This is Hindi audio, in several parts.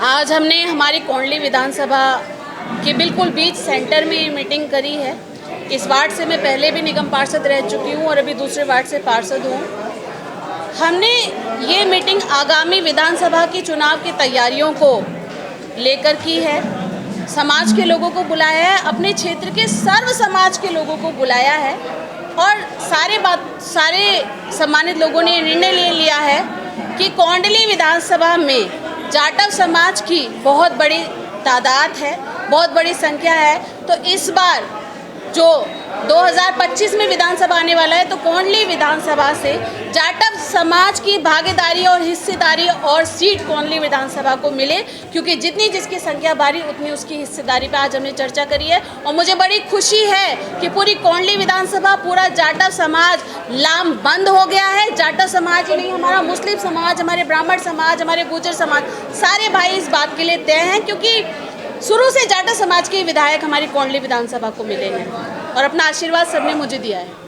आज हमने हमारी कोंडली विधानसभा के बिल्कुल बीच सेंटर में मीटिंग करी है। इस वार्ड से मैं पहले भी निगम पार्षद रह चुकी हूँ और अभी दूसरे वार्ड से पार्षद हूँ। हमने ये मीटिंग आगामी विधानसभा की चुनाव की तैयारियों को लेकर की है। समाज के लोगों को बुलाया है, अपने क्षेत्र के सर्व समाज के लोगों को बुलाया है और सारे सम्मानित लोगों ने निर्णय ले लिया है कि कोंडली विधानसभा में जाटव समाज की बहुत बड़ी तादाद है, बहुत बड़ी संख्या है। तो इस बार जो 2025 में विधानसभा आने वाला है तो कोंडली विधानसभा से जाटव समाज की भागीदारी और हिस्सेदारी और सीट कोंडली विधानसभा को मिले, क्योंकि जितनी जिसकी संख्या भारी उतनी उसकी हिस्सेदारी पे आज हमने चर्चा करी है। और मुझे बड़ी खुशी है कि पूरी कोंडली विधानसभा, पूरा जाटव समाज लामबंद हो गया है। जाटव समाज ही नहीं, हमारा मुस्लिम समाज, हमारे ब्राह्मण समाज, हमारे गुर्जर समाज, सारे भाई इस बात के लिए तय हैं, क्योंकि शुरू से जाटव समाज के विधायक हमारी कोंडली विधानसभा को मिले हैं और अपना आशीर्वाद सबने मुझे दिया है।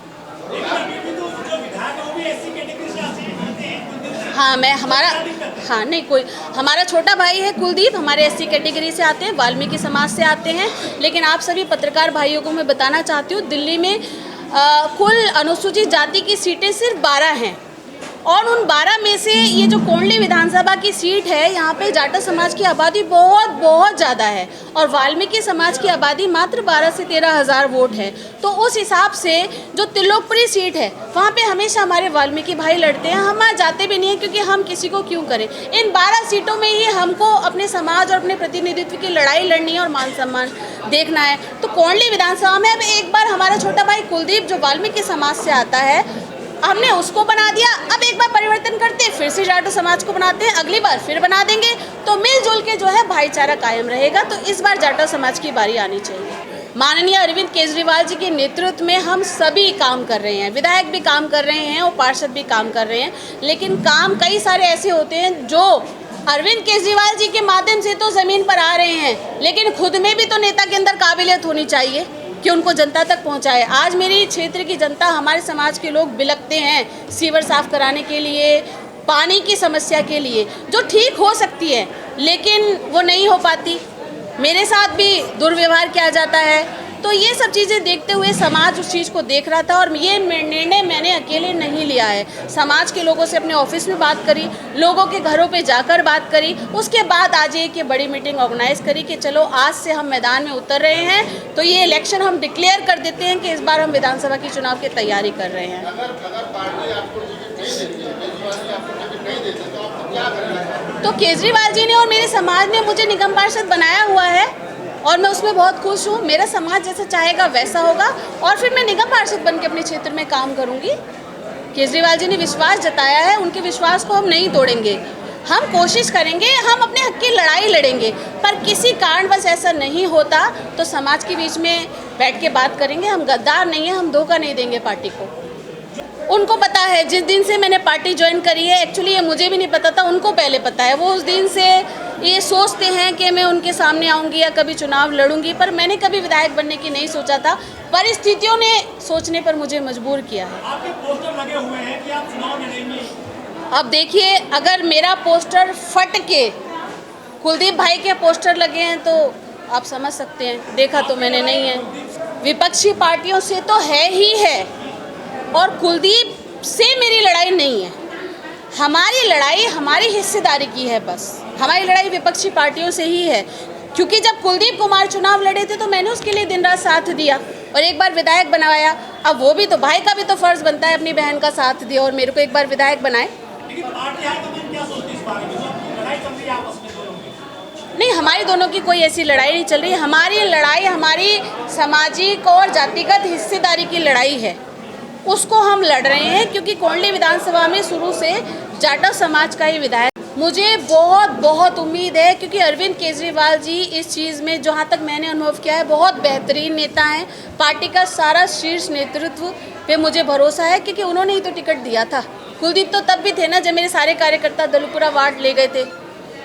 हमारा छोटा भाई है कुलदीप, हमारे एससी कैटेगरी से आते हैं, वाल्मीकि समाज से आते हैं। लेकिन आप सभी पत्रकार भाइयों को मैं बताना चाहती हूँ, दिल्ली में कुल अनुसूचित जाति की सीटें सिर्फ 12 हैं और उन 12 में से ये जो कोंडली विधानसभा की सीट है, यहाँ पे जाटव समाज की आबादी बहुत ज़्यादा है और वाल्मीकि समाज की आबादी मात्र 12 से 13 हज़ार वोट है। तो उस हिसाब से जो त्रिलोकपुरी सीट है वहाँ पे हमेशा हमारे वाल्मीकि भाई लड़ते हैं। हम जाते भी नहीं हैं, क्योंकि हम किसी को क्यों करें। इन 12 सीटों में ही हमको अपने समाज और अपने प्रतिनिधित्व की लड़ाई लड़नी है और मान सम्मान देखना है। तो कोंडली विधानसभा में अब एक बार हमारा छोटा भाई कुलदीप जो वाल्मीकि समाज से आता है, हमने उसको बना दिया। अब एक बार परिवर्तन करते हैं, फिर से जाटव समाज को बनाते हैं, अगली बार फिर बना देंगे, तो मिलजुल के जो है भाईचारा कायम रहेगा। तो इस बार जाटव समाज की बारी आनी चाहिए। माननीय अरविंद केजरीवाल जी के नेतृत्व में हम सभी काम कर रहे हैं, विधायक भी काम कर रहे हैं और पार्षद भी काम कर रहे हैं। लेकिन काम कई सारे ऐसे होते हैं जो अरविंद केजरीवाल जी के माध्यम से तो ज़मीन पर आ रहे हैं, लेकिन खुद में भी तो नेता के अंदर काबिलियत होनी चाहिए कि उनको जनता तक पहुंचाए। आज मेरी क्षेत्र की जनता, हमारे समाज के लोग बिलखते हैं सीवर साफ कराने के लिए, पानी की समस्या के लिए, जो ठीक हो सकती है लेकिन वो नहीं हो पाती। मेरे साथ भी दुर्व्यवहार किया जाता है। तो ये सब चीज़ें देखते हुए समाज उस चीज़ को देख रहा था और ये निर्णय मैंने अकेले नहीं लिया है। समाज के लोगों से अपने ऑफिस में बात करी, लोगों के घरों पे जाकर बात करी, उसके बाद आज एक ये बड़ी मीटिंग ऑर्गेनाइज करी कि चलो आज से हम मैदान में उतर रहे हैं। तो ये इलेक्शन हम डिक्लेयर कर देते हैं कि इस बार हम विधानसभा की चुनाव की तैयारी कर रहे हैं। तो केजरीवाल जी ने और मेरे समाज ने मुझे निगम पार्षद बनाया हुआ है और मैं उसमें बहुत खुश हूँ। मेरा समाज जैसा चाहेगा वैसा होगा और फिर मैं निगम पार्षद बन के अपने क्षेत्र में काम करूँगी। केजरीवाल जी ने विश्वास जताया है, उनके विश्वास को हम नहीं तोड़ेंगे। हम कोशिश करेंगे, हम अपने हक की लड़ाई लड़ेंगे, पर किसी कारणवश ऐसा नहीं होता तो समाज के बीच में बैठ के बात करेंगे। हम गद्दार नहीं हैं, हम धोखा नहीं देंगे पार्टी को। उनको पता है, जिस दिन से मैंने पार्टी ज्वाइन करी है, एक्चुअली ये मुझे भी नहीं पता था, उनको पहले पता है। वो उस दिन से ये सोचते हैं कि मैं उनके सामने आऊँगी या कभी चुनाव लड़ूंगी, पर मैंने कभी विधायक बनने की नहीं सोचा था। परिस्थितियों ने सोचने पर मुझे मजबूर किया है। आपके पोस्टर लगे हुए हैं कि आप चुनाव लड़ेंगे। अब देखिए, अगर मेरा पोस्टर फट के कुलदीप भाई के पोस्टर लगे हैं तो आप समझ सकते हैं, देखा तो मैंने नहीं है। विपक्षी पार्टियों से तो है ही है और कुलदीप से मेरी लड़ाई नहीं है। हमारी लड़ाई हमारी हिस्सेदारी की है, बस हमारी लड़ाई विपक्षी पार्टियों से ही है। क्योंकि जब कुलदीप कुमार चुनाव लड़े थे तो मैंने उसके लिए दिन रात साथ दिया और एक बार विधायक बनवाया। अब वो भी तो, भाई का भी तो फर्ज बनता है अपनी बहन का साथ दिया और मेरे को एक बार विधायक बनाए। नहीं, हमारी दोनों की कोई ऐसी लड़ाई नहीं चल रही। हमारी लड़ाई हमारी सामाजिक और जातिगत हिस्सेदारी की लड़ाई है, उसको हम लड़ रहे हैं। क्योंकि कोंडली विधानसभा में शुरू से जाटव समाज का ही विधायक, मुझे बहुत उम्मीद है, क्योंकि अरविंद केजरीवाल जी इस चीज़ में, जहाँ तक मैंने अनुभव किया है, बहुत बेहतरीन नेता हैं। पार्टी का सारा शीर्ष नेतृत्व पे मुझे भरोसा है, क्योंकि उन्होंने ही तो टिकट दिया था। कुलदीप तो तब भी थे ना जब मेरे सारे कार्यकर्ता दलपुरा वार्ड ले गए थे,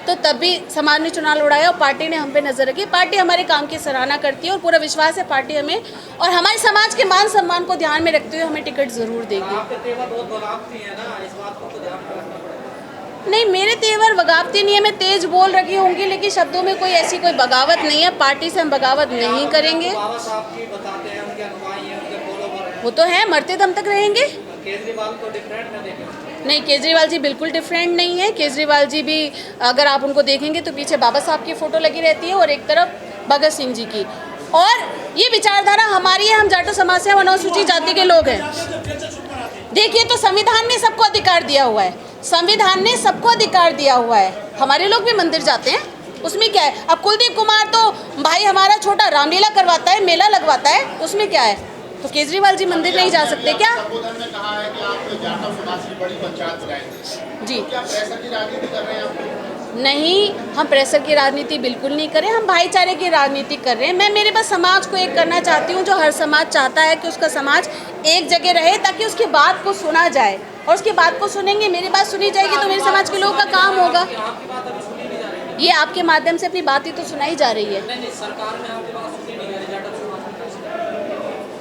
तो तब भी समाज ने चुनाव लड़ाया और पार्टी ने हम पे नजर रखी। पार्टी हमारे काम की सराहना करती है और पूरा विश्वास है पार्टी हमें और हमारे समाज के मान सम्मान को ध्यान में रखते हुए हमें टिकट जरूर देगी। आपके सेवा बहुत बलात्ती है ना, इस बात को तो ध्यान में रखना पड़ेगा। नहीं, हमारी दोनों की कोई ऐसी लड़ाई नहीं चल रही। हमारी लड़ाई हमारी सामाजिक और जातिगत हिस्सेदारी की है, उसको हम लड़ रहे हैं। क्योंकि कोंडली विधानसभा में शुरू से जाटव समाज का ही विधायक, उसको हम लड़ रहे हैं। नहीं, मेरे तेवर बगावती नहीं है, मैं तेज बोल रही होंगी, लेकिन शब्दों में कोई ऐसी कोई बगावत नहीं है। पार्टी से हम बगावत नहीं करेंगे। बाबा साहब की बताते हैं, उनके अनुयायी हैं, उनके फॉलोवर हैं। वो तो है, मरते दम तक रहेंगे। केजरीवाल को डिफरेंट न देखें। नहीं, केजरीवाल जी बिल्कुल डिफरेंट नहीं है। केजरीवाल जी भी अगर आप उनको देखेंगे तो पीछे बाबा साहब की फ़ोटो लगी रहती है और एक तरफ भगत सिंह जी की। और ये विचारधारा हमारी है, हम जाटो समाज से, हम अनुसूचित जाति के लोग हैं। देखिए, तो संविधान ने सबको अधिकार दिया हुआ है, संविधान ने सबको अधिकार दिया हुआ है। हमारे लोग भी मंदिर जाते हैं, उसमें क्या है। अब कुलदीप कुमार तो भाई हमारा छोटा रामलीला करवाता है, मेला लगवाता है, उसमें क्या है। तो केजरीवाल जी मंदिर नहीं जा सकते क्या? संबोधन में कहा है कि आप जाटव समाज की बड़ी पंचायत बुलाएंगे। जी, क्या प्रेशर की राजनीति कर रहे हैं आप? नहीं, हम प्रेशर की राजनीति बिल्कुल नहीं कर रहे, हम भाईचारे की राजनीति कर रहे हैं। मैं मेरे बस समाज को एक करना चाहती हूँ, जो हर समाज चाहता है कि उसका समाज एक जगह रहे, ताकि उसकी बात को सुना जाए। और उसकी बात को सुनेंगे, मेरी बात सुनी जाएगी, तो मेरे समाज के लोगों का काम होगा। आपकी बात अभी सुनी नहीं जा रही। ये आपके माध्यम से अपनी बात ही तो सुनाई जा रही है। नहीं, सरकार में आपकी बात सुनी नहीं जा रही। जाटव समाज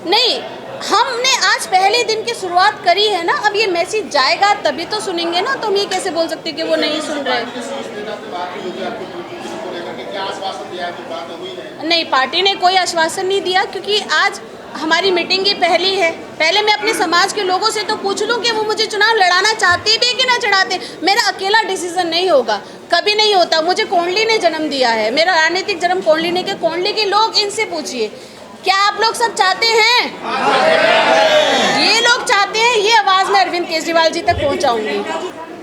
नहीं, हमने आज पहले दिन की शुरुआत करी है ना, अब ये मैसेज जाएगा तभी तो सुनेंगे ना। तो हम ये कैसे बोल सकते हैं कि वो नहीं सुन रहे। क्या आश्वासन दिया है कि बात हुई है? नहीं, पार्टी ने कोई आश्वासन नहीं दिया, क्योंकि आज हमारी मीटिंग ही पहली है। पहले मैं अपने समाज के लोगों से तो पूछ लूँ कि वो मुझे चुनाव लड़ाना चाहते भी कि ना चढ़ाते। मेरा अकेला डिसीजन नहीं होगा, कभी नहीं होता। मुझे कोंडली ने जन्म दिया है, मेरा राजनीतिक जन्म कोंडली ने। के कोंडली के लोग, इनसे पूछिए, क्या आप लोग सब चाहते हैं? ये लोग चाहते हैं। ये आवाज़ मैं अरविंद केजरीवाल जी तक पहुंचाऊंगी।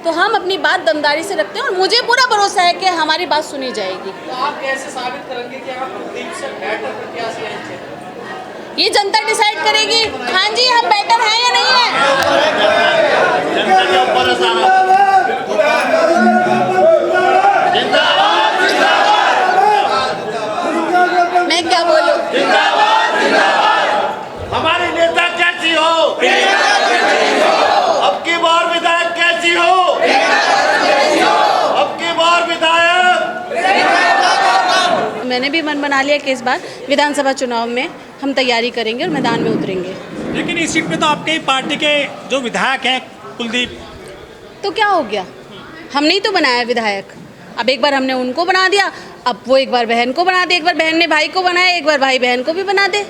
तो हम अपनी बात दमदारी से रखते हैं और मुझे पूरा भरोसा है कि हमारी बात सुनी जाएगी। तो आप कैसे साबित करेंगे कि आप कुलदीप से बेटर प्रत्याशी हैं? ये जनता डिसाइड करेगी। हाँ जी, हम बेटर हैं या नहीं है। मैं क्या बोलूं? हमारी नेता कैसी हो? अब की बार विधायक कैसी हो? अब की बार विधायक। मैंने भी मन बना लिया कि इस बार विधानसभा चुनाव में हम तैयारी करेंगे और मैदान में उतरेंगे। लेकिन इस सीट पे तो आपके ही पार्टी के जो विधायक हैं कुलदीप। तो क्या हो गया, हमने ही तो बनाया विधायक। अब एक बार हमने उनको बना दिया, अब वो एक बार बहन को बना दे, एक बार बहन ने भाई को बनाया, एक बार भाई बहन को भी बना दे।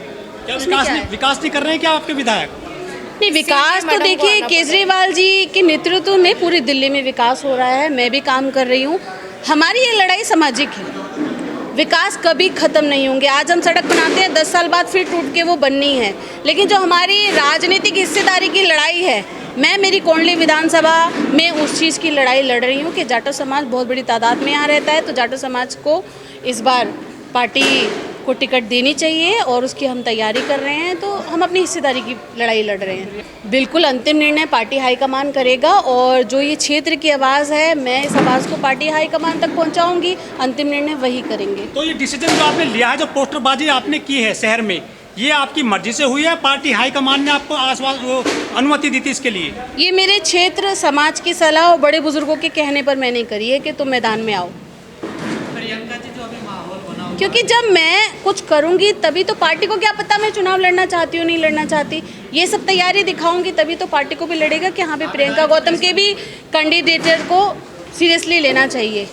क्या उसमें क्या है? विकास नहीं कर रहे हैं क्या आपके विधायक? नहीं, विकास तो देखिए, केजरीवाल जी के नेतृत्व में पूरी दिल्ली में विकास हो रहा है। मैं भी काम कर रही हूँ। हमारी ये लड़ाई सामाजिक है, विकास कभी ख़त्म नहीं होंगे। आज हम सड़क बनाते हैं, 10 साल बाद फिर टूट के वो बननी है। लेकिन जो हमारी राजनीतिक हिस्सेदारी की लड़ाई है, मैं मेरी कोंडली विधानसभा में उस चीज़ की लड़ाई लड़ रही हूँ कि जाटो समाज बहुत बड़ी तादाद में यहाँ रहता है। तो जाटो समाज को इस बार पार्टी को टिकट देनी चाहिए और उसकी हम तैयारी कर रहे हैं। तो हम अपनी हिस्सेदारी की लड़ाई लड़ रहे हैं। बिल्कुल अंतिम निर्णय पार्टी हाईकमान करेगा और जो ये क्षेत्र की आवाज़ है, मैं इस आवाज़ को पार्टी हाईकमान तक पहुंचाऊंगी। अंतिम निर्णय वही करेंगे। तो ये डिसीजन जो आपने लिया है, जो पोस्टरबाजी आपने की है शहर में, ये आपकी मर्जी से हुई है? पार्टी हाईकमान ने आपको अनुमति दी थी इसके लिए? ये मेरे क्षेत्र समाज की सलाह और बड़े बुजुर्गों के कहने पर मैंने करी है कि तुम मैदान में आओ। प्रियंका जी, जो अभी माहौल बना हुआ, क्योंकि जब मैं कुछ करूंगी तभी तो पार्टी को क्या पता मैं चुनाव लड़ना चाहती हूँ नहीं लड़ना चाहती। ये सब तैयारी दिखाऊंगी तभी तो पार्टी को भी लड़ेगा कि हाँ भाई, प्रियंका गौतम के भी कैंडिडेटर को सीरियसली लेना चाहिए।